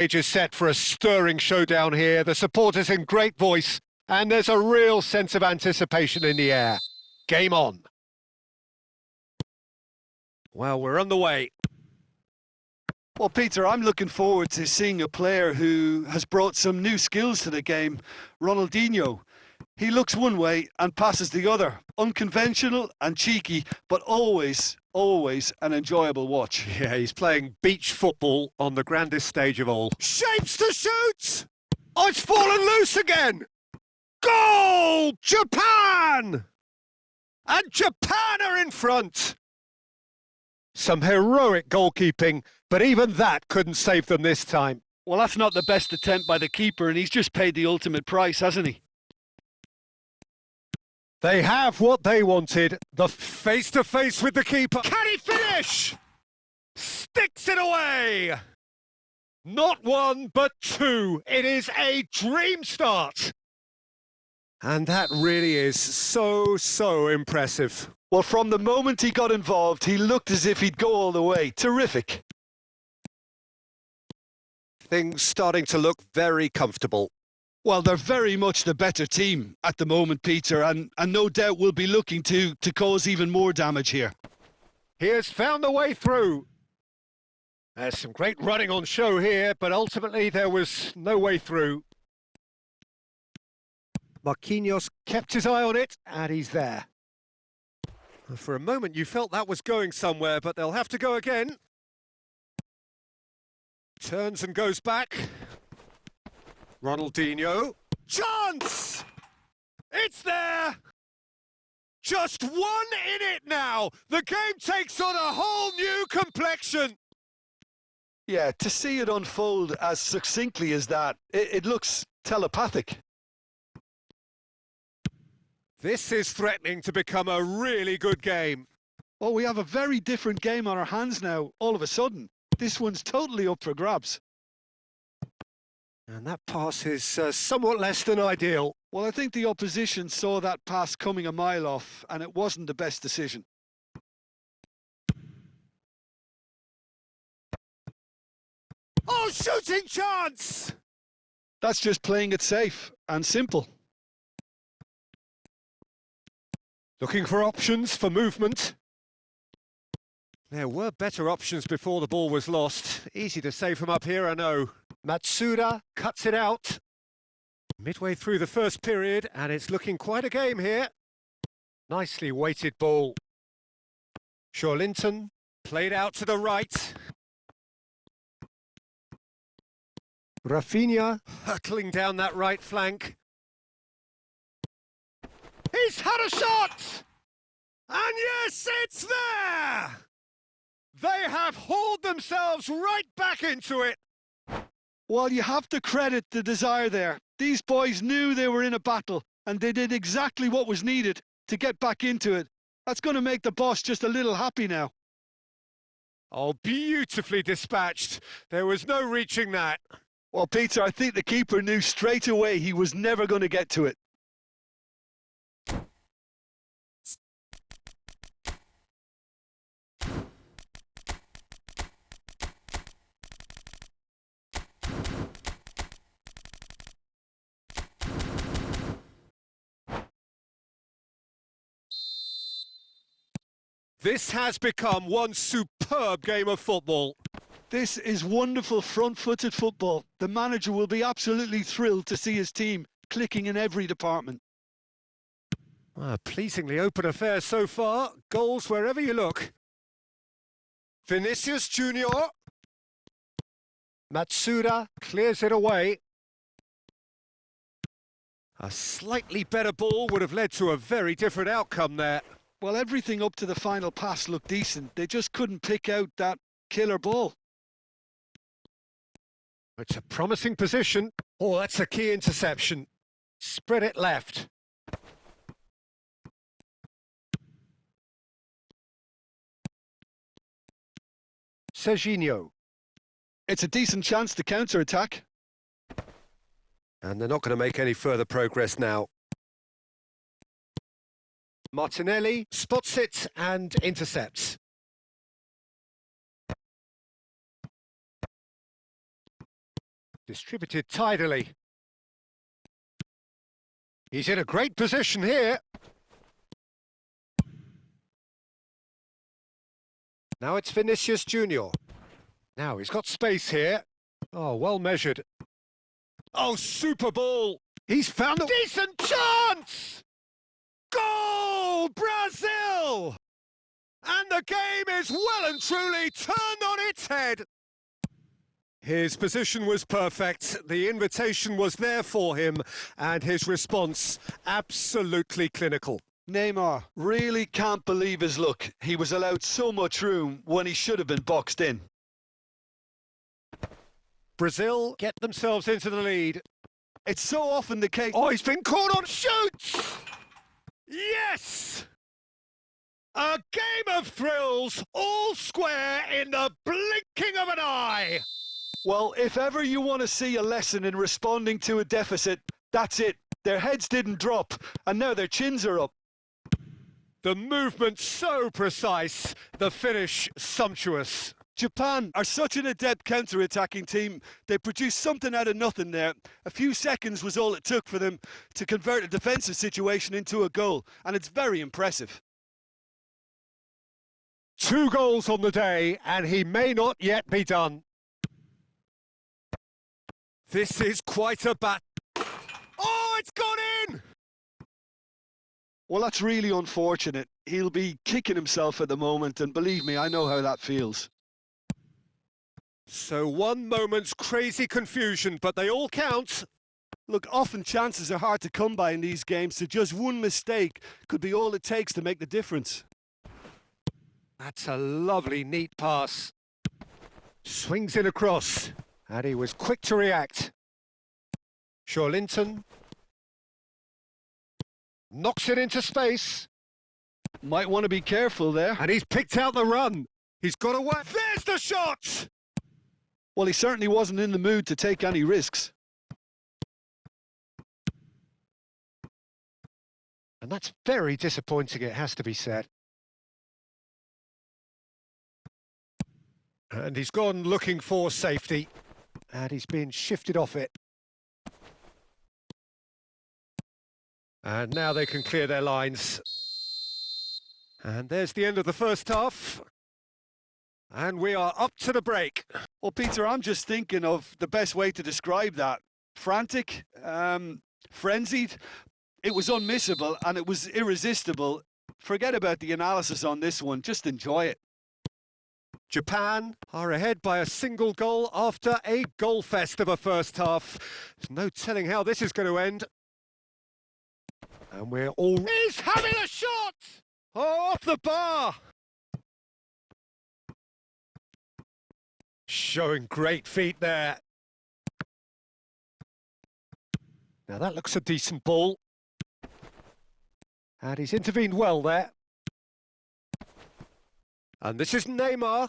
Stage is set for a stirring showdown here. The supporters in great voice, and there's a real sense of anticipation in the air. Game on. Well, we're on the way. Well, Peter, I'm looking forward to seeing a player who has brought some new skills to the game, Ronaldinho. He looks one way and passes the other. Unconventional and cheeky, but always an enjoyable watch. Yeah, he's playing beach football on the grandest stage of all. Shapes to shoot! Oh, it's fallen loose again! Goal! Japan! And Japan are in front! Some heroic goalkeeping, but even that couldn't save them this time. Well, that's not the best attempt by the keeper, and he's just paid the ultimate price, hasn't he? They have what they wanted, the face-to-face with the keeper. Can he finish? Sticks it away! Not one, but two. It is a dream start. And that really is so impressive. Well, from the moment he got involved, he looked as if he'd go all the way. Terrific. Things starting to look very comfortable. Well, they're very much the better team at the moment, Peter, and no doubt will be looking to cause even more damage here. He has found the way through. There's some great running on show here, but ultimately there was no way through. Marquinhos kept his eye on it, and he's there. For a moment you felt that was going somewhere, but they'll have to go again. Turns and goes back. Ronaldinho. Chance! It's there! Just one in it now! The game takes on a whole new complexion! Yeah, to see it unfold as succinctly as that, it looks telepathic. This is threatening to become a really good game. Oh, we have a very different game on our hands now, all of a sudden. This one's totally up for grabs. And that pass is somewhat less than ideal. Well, I think the opposition saw that pass coming a mile off, and it wasn't the best decision. Oh, shooting chance! That's just playing it safe and simple. Looking for options for movement. There were better options before the ball was lost. Easy to say from up here, I know. Matsuda cuts it out. Midway through the first period, and it's looking quite a game here. Nicely weighted ball. Shawlinton played out to the right. Rafinha hurtling down that right flank. He's had a shot! And yes, it's there! They have hauled themselves right back into it. Well, you have to credit the desire there. These boys knew they were in a battle, and they did exactly what was needed to get back into it. That's going to make the boss just a little happy now. Oh, beautifully dispatched. There was no reaching that. Well, Peter, I think the keeper knew straight away he was never going to get to it. This has become one superb game of football. This is wonderful front-footed football. The manager will be absolutely thrilled to see his team clicking in every department. Pleasingly open affair so far. Goals wherever you look. Vinicius Junior. Matsuda clears it away. A slightly better ball would have led to a very different outcome there. Well, everything up to the final pass looked decent. They just couldn't pick out that killer ball. It's a promising position. Oh, that's a key interception. Spread it left. Serginho. It's a decent chance to counter-attack. And they're not going to make any further progress now. Martinelli spots it and intercepts. Distributed tidily. He's in a great position here. Now it's Vinicius Junior. Now he's got space here. Oh, well measured. Oh, super ball. He's found a decent chance! Goal, Brazil! And the game is well and truly turned on its head. His position was perfect, the invitation was there for him, and his response absolutely clinical. Neymar really can't believe his luck. He was allowed so much room when he should have been boxed in. Brazil get themselves into the lead. It's so often the case. Oh, he's been caught on shoots! Yes! A game of thrills, all square in the blinking of an eye. Well, if ever you want to see a lesson in responding to a deficit, that's it. Their heads didn't drop, and now their chins are up. The movement so precise, the finish sumptuous. Japan are such an adept counter-attacking team. They produced something out of nothing there. A few seconds was all it took for them to convert a defensive situation into a goal, and it's very impressive. 2 goals on the day, and he may not yet be done. This is quite a bat. Oh, it's gone in! Well, that's really unfortunate. He'll be kicking himself at the moment, and believe me, I know how that feels. So one moment's crazy confusion, but they all count. Look, often chances are hard to come by in these games, so just one mistake could be all it takes to make the difference. That's a lovely, neat pass. Swings in across, and he was quick to react. Shawlinton knocks it into space. Might want to be careful there. And he's picked out the run. He's got away. There's the shot! Well, he certainly wasn't in the mood to take any risks. And that's very disappointing, it has to be said. And he's gone looking for safety. And he's been shifted off it. And now they can clear their lines. And there's the end of the first half. And we are up to the break. Well, Peter, I'm just thinking of the best way to describe that. Frantic, frenzied. It was unmissable and it was irresistible. Forget about the analysis on this one. Just enjoy it. Japan are ahead by a single goal after a goal fest of a first half. There's no telling how this is going to end. And we're all... He's having a shot! Oh, off the bar! Showing great feet there. Now that looks a decent ball. And he's intervened well there. And this is Neymar.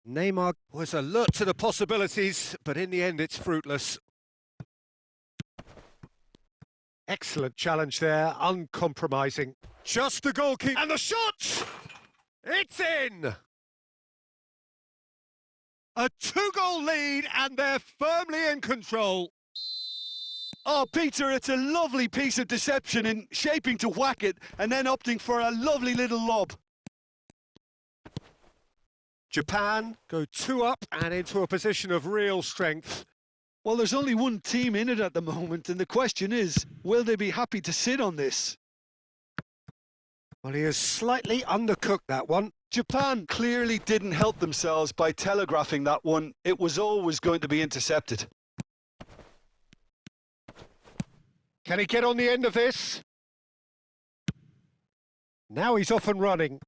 Neymar was alert to the possibilities, but in the end it's fruitless. Excellent challenge there, uncompromising. Just the goalkeeper. And the shot! It's in! A 2-goal lead and they're firmly in control. Oh, Peter, it's a lovely piece of deception in shaping to whack it and then opting for a lovely little lob. Japan go 2 up and into a position of real strength. Well, there's only one team in it at the moment, and the question is, will they be happy to sit on this? Well, he has slightly undercooked that one. Japan clearly didn't help themselves by telegraphing that one. It was always going to be intercepted. Can he get on the end of this? Now he's off and running.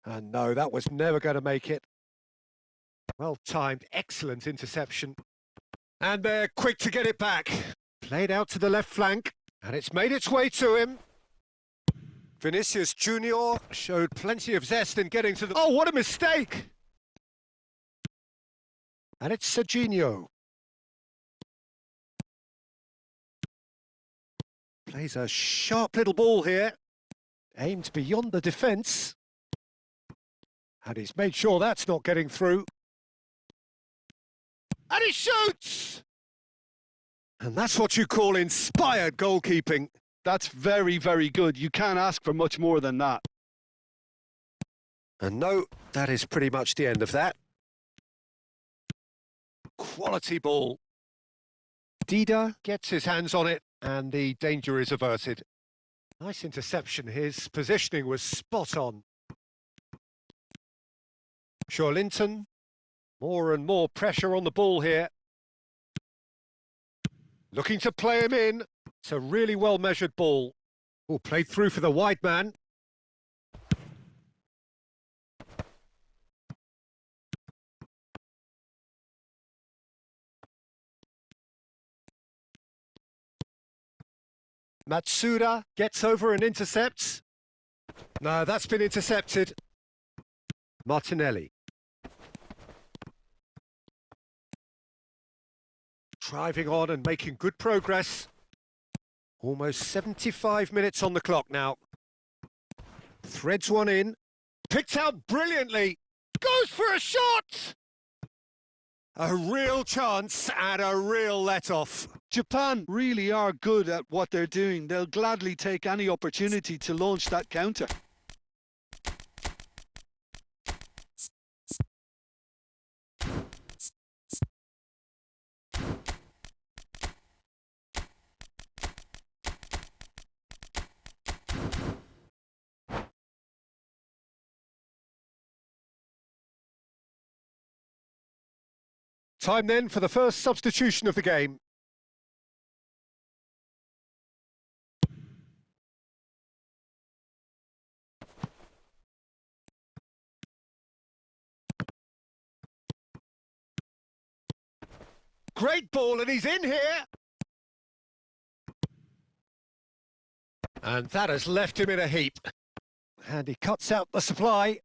And no, that was never going to make it. Well timed, excellent interception. And they're quick to get it back. Played out to the left flank, and it's made its way to him. Vinicius Junior showed plenty of zest in getting to the... Oh, what a mistake! And it's Serginho. Plays a sharp little ball here. Aimed beyond the defence. And he's made sure that's not getting through. And he shoots! And that's what you call inspired goalkeeping. That's very, very good. You can't ask for much more than that. And no, that is pretty much the end of that. Quality ball. Dida gets his hands on it and the danger is averted. Nice interception. His positioning was spot on. Shawlinton. More and more pressure on the ball here. Looking to play him in. It's a really well-measured ball. Oh, played through for the wide man. Matsuda gets over and intercepts. No, that's been intercepted. Martinelli. Driving on and making good progress. Almost 75 minutes on the clock now. Threads one in. Picked out brilliantly. Goes for a shot! A real chance and a real let-off. Japan really are good at what they're doing. They'll gladly take any opportunity to launch that counter. Time then for the first substitution of the game. Great ball, and he's in here. And that has left him in a heap. And he cuts out the supply.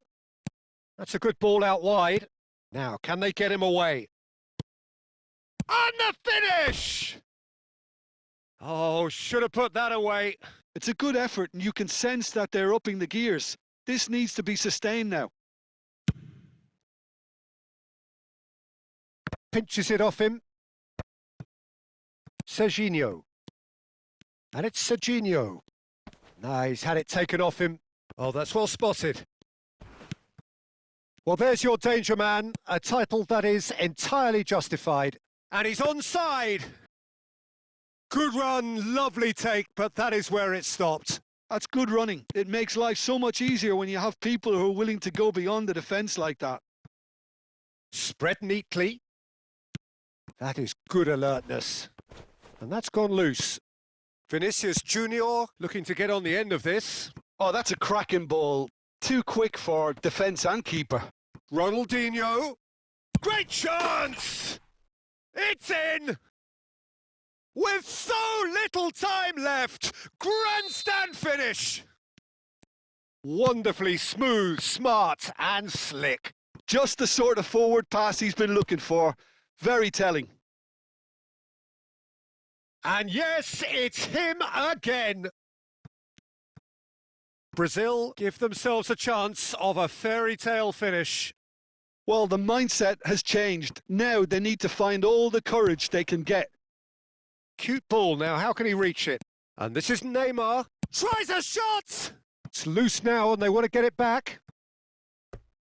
That's a good ball out wide. Now, can they get him away? And the finish! Oh, should have put that away. It's a good effort, and you can sense that they're upping the gears. This needs to be sustained now. Pinches it off him. Serginho. And it's Serginho. Nah, he's had it taken off him. Oh, that's well spotted. Well, there's your danger man, a title that is entirely justified. And he's onside. Good run, lovely take, but that is where it stopped. That's good running. It makes life so much easier when you have people who are willing to go beyond the defence like that. Spread neatly. That is good alertness. And that's gone loose. Vinicius Junior looking to get on the end of this. Oh, that's a cracking ball. Too quick for defence and keeper. Ronaldinho. Great chance! It's in! With so little time left, grandstand finish! Wonderfully smooth, smart and slick. Just the sort of forward pass he's been looking for. Very telling. And yes, it's him again. Brazil give themselves a chance of a fairy tale finish. Well, the mindset has changed. Now they need to find all the courage they can get. Cute ball now, how can he reach it? And this is Neymar. Tries a shot! It's loose now and they want to get it back.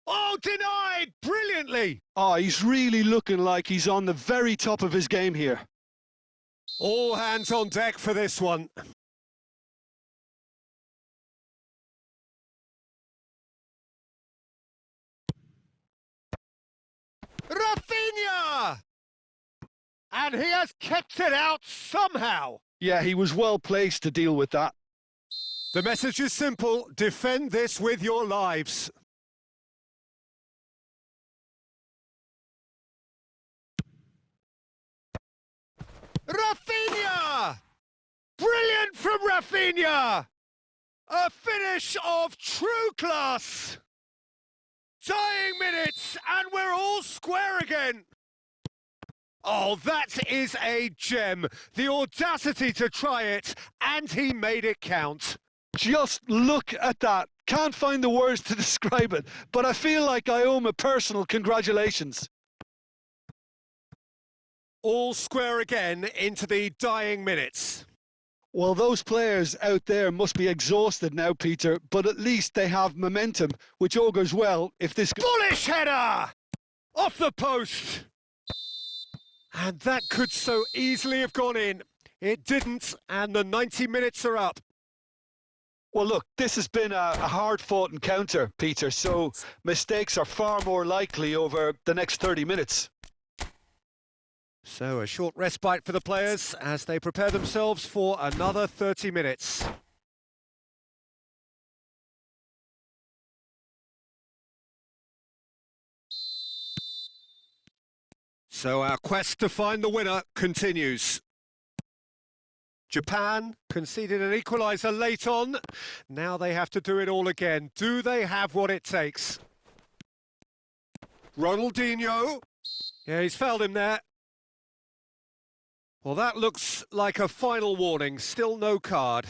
Oh, denied! Brilliantly! Oh, he's really looking like he's on the very top of his game here. All hands on deck for this one. Rafinha! And he has kept it out somehow. Yeah, he was well placed to deal with that. The message is simple. Defend this with your lives. Rafinha! Brilliant from Rafinha! A finish of true class! Dying minutes, and we're all square again! Oh, that is a gem. The audacity to try it, and he made it count. Just look at that. Can't find the words to describe it, but I feel like I owe him a personal congratulations. All square again into the dying minutes. Well, those players out there must be exhausted now, Peter, but at least they have momentum, which augurs well if this... Bullish header! Off the post! And that could so easily have gone in. It didn't, and the 90 minutes are up. Well, look, this has been a hard-fought encounter, Peter, so mistakes are far more likely over the next 30 minutes. So a short respite for the players as they prepare themselves for another 30 minutes. So our quest to find the winner continues. Japan conceded an equaliser late on. Now they have to do it all again. Do they have what it takes? Ronaldinho. Yeah, he's fouled him there. Well, that looks like a final warning. Still no card.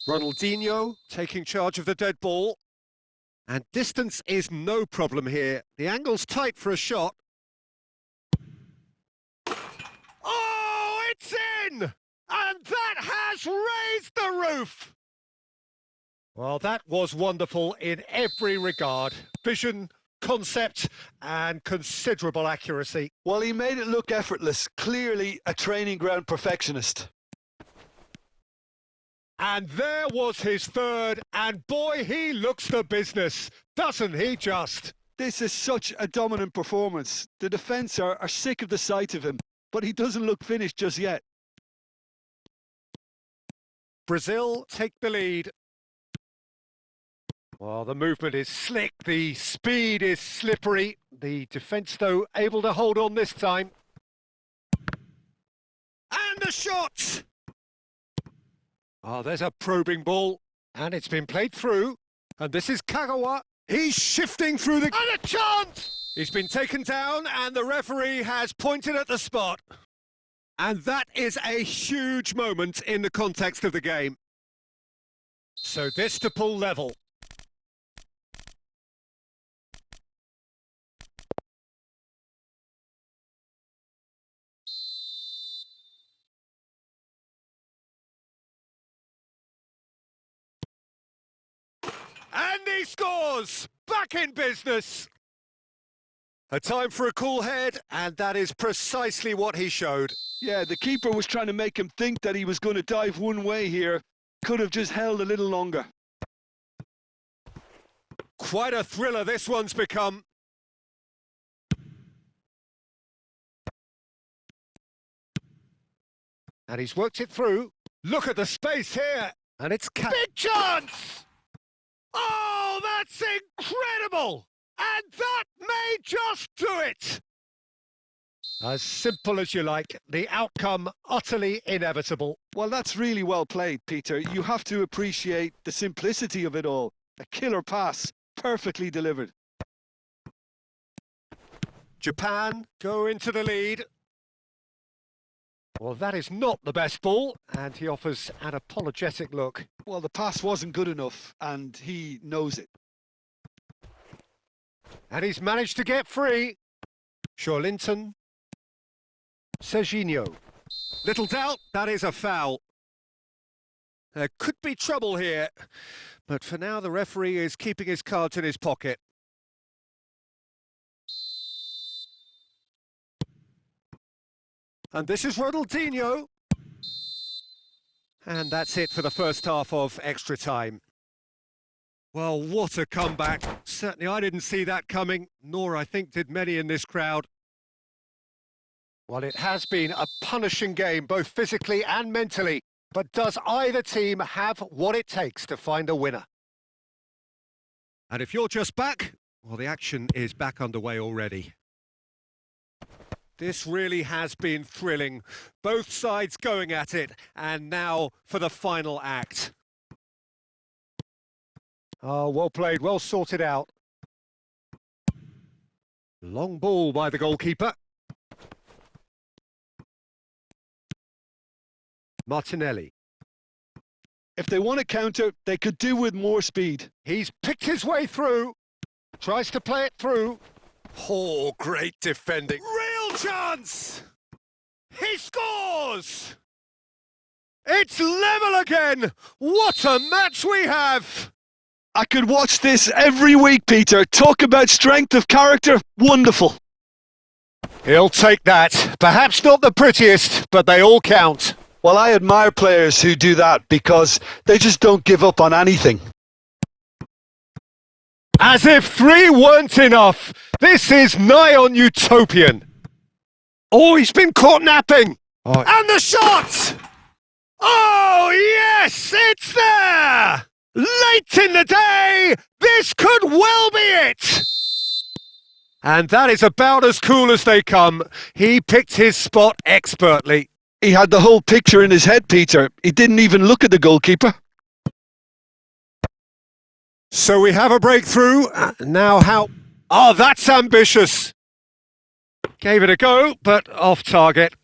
Ronaldinho taking charge of the dead ball. And distance is no problem here. The angle's tight for a shot. Oh, it's in! And that has raised the roof! Well, that was wonderful in every regard. Vision, concept, and considerable accuracy. Well, he made it look effortless. Clearly a training ground perfectionist. And there was his third, and boy, he looks the business, doesn't he just? This is such a dominant performance. The defence are sick of the sight of him, but he doesn't look finished just yet. Brazil take the lead. Well, the movement is slick, the speed is slippery. The defence, though, able to hold on this time. And the shot! Oh, there's a probing ball, and it's been played through. And this is Kagawa. He's shifting through the... And a chance! He's been taken down, and the referee has pointed at the spot. And that is a huge moment in the context of the game. So this to pull level. And he scores! Back in business! A time for a cool head, and that is precisely what he showed. Yeah, the keeper was trying to make him think that he was going to dive one way here. Could have just held a little longer. Quite a thriller this one's become. And he's worked it through. Look at the space here. And it's... Big chance! Oh, that's incredible! And that may just do it! As simple as you like, the outcome utterly inevitable. Well, that's really well played, Peter. You have to appreciate the simplicity of it all. A killer pass, perfectly delivered. Japan go into the lead. Well, that is not the best ball, and he offers an apologetic look. Well, the pass wasn't good enough, and he knows it. And he's managed to get free. Shorlinton. Serginho. Little doubt, that is a foul. There could be trouble here, but for now the referee is keeping his cards in his pocket. And this is Ronaldinho. And that's it for the first half of extra time. Well, what a comeback. Certainly I didn't see that coming, nor I think did many in this crowd. Well, it has been a punishing game, both physically and mentally. But does either team have what it takes to find a winner? And if you're just back, well, the action is back underway already. This really has been thrilling. Both sides going at it, and now for the final act. Oh, well played, well sorted out. Long ball by the goalkeeper. Martinelli. If they want to counter, they could do with more speed. He's picked his way through. Tries to play it through. Oh, great defending. Real chance! He scores! It's level again! What a match we have! I could watch this every week, Peter. Talk about strength of character. Wonderful. He'll take that. Perhaps not the prettiest, but they all count. Well, I admire players who do that because they just don't give up on anything. As if 3 weren't enough. This is nigh on utopian. Oh, he's been caught napping. Oh. And the shot! Oh, yes, it's there! Late in the day, this could well be it! And that is about as cool as they come. He picked his spot expertly. He had the whole picture in his head, Peter. He didn't even look at the goalkeeper. So we have a breakthrough. Now how... Oh, that's ambitious. Gave it a go, but off target.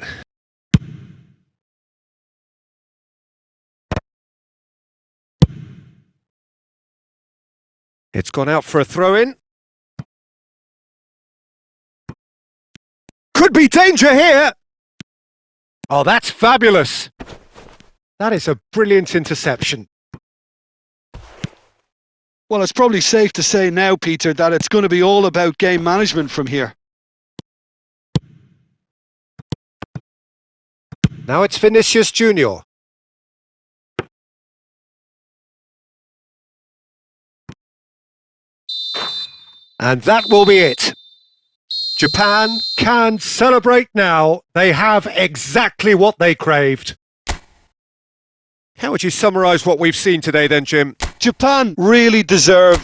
It's gone out for a throw-in. Could be danger here. Oh, that's fabulous. That is a brilliant interception. Well, it's probably safe to say now, Peter, that it's going to be all about game management from here. Now it's Vinicius Junior. And that will be it. Japan can celebrate now. They have exactly what they craved. How would you summarise what we've seen today then, Jim? Japan really deserve